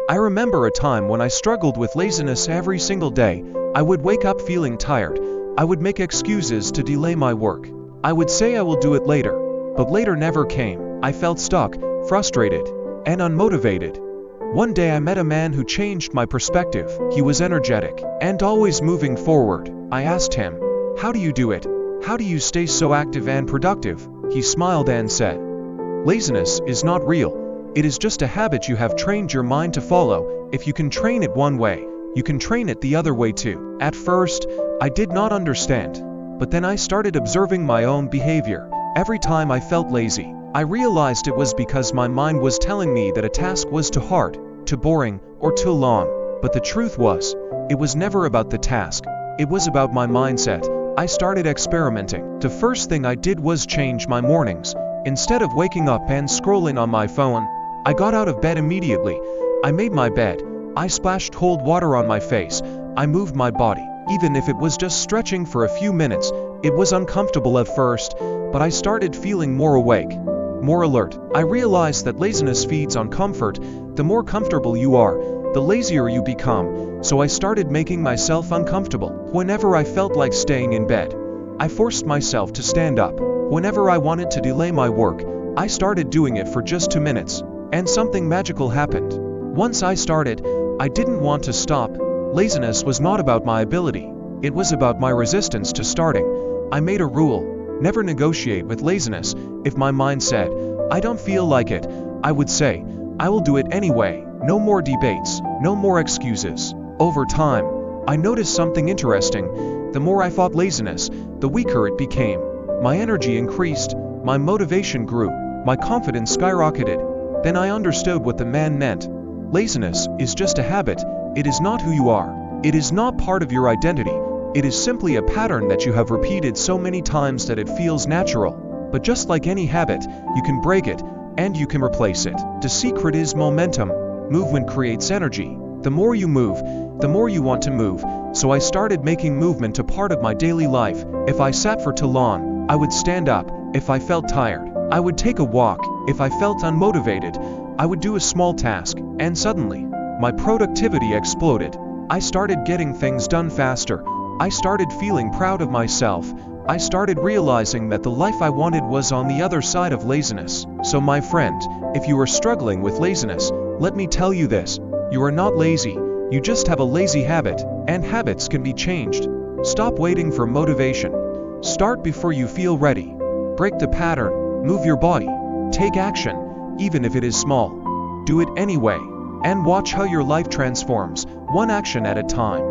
I remember a time when I struggled with laziness every single day. I would wake up feeling tired. I would make excuses to delay my work. I would say I will do it later, but later never came. I felt stuck, frustrated, and unmotivated. One day I met a man who changed my perspective. He was energetic and always moving forward. I asked him, "How do you do it? How do you stay so active and productive?" He smiled and said, "Laziness is not real. It is just a habit you have trained your mind to follow. If you can train it one way, you can train it the other way too." At first, I did not understand, but then I started observing my own behavior. Every time I felt lazy, I realized it was because my mind was telling me that a task was too hard, too boring, or too long. But the truth was, it was never about the task. It was about my mindset. I started experimenting. The first thing I did was change my mornings. Instead of waking up and scrolling on my phone, I got out of bed immediately. I made my bed. I splashed cold water on my face. I moved my body. Even if it was just stretching for a few minutes, it was uncomfortable at first, but I started feeling more awake, more alert. I realized that laziness feeds on comfort. The more comfortable you are, the lazier you become. So I started making myself uncomfortable. Whenever I felt like staying in bed, I forced myself to stand up. Whenever I wanted to delay my work, I started doing it for just 2 minutes, and something magical happened. Once I started, I didn't want to stop. Laziness was not about my ability. It was about my resistance to starting. I made a rule: never negotiate with laziness. If my mind said, "I don't feel like it," I would say, "I will do it anyway." No more debates, no more excuses. Over time, I noticed something interesting. The more I fought laziness, the weaker it became. My energy increased, my motivation grew, my confidence skyrocketed. Then I understood what the man meant. Laziness is just a habit. It is not who you are. It is not part of your identity. It is simply a pattern that you have repeated so many times that it feels natural. But just like any habit, you can break it, and you can replace it. The secret is momentum. Movement creates energy. The more you move, the more you want to move. So I started making movement a part of my daily life. If I sat for too long, I would stand up. If I felt tired, I would take a walk. If I felt unmotivated, I would do a small task. And suddenly, my productivity exploded. I started getting things done faster. I started feeling proud of myself. I started realizing that the life I wanted was on the other side of laziness. So my friend, if you are struggling with laziness, let me tell you this: you are not lazy. You just have a lazy habit, and habits can be changed. Stop waiting for motivation. Start before you feel ready. Break the pattern. Move your body. Take action, even if it is small. Do it anyway, and watch how your life transforms, one action at a time.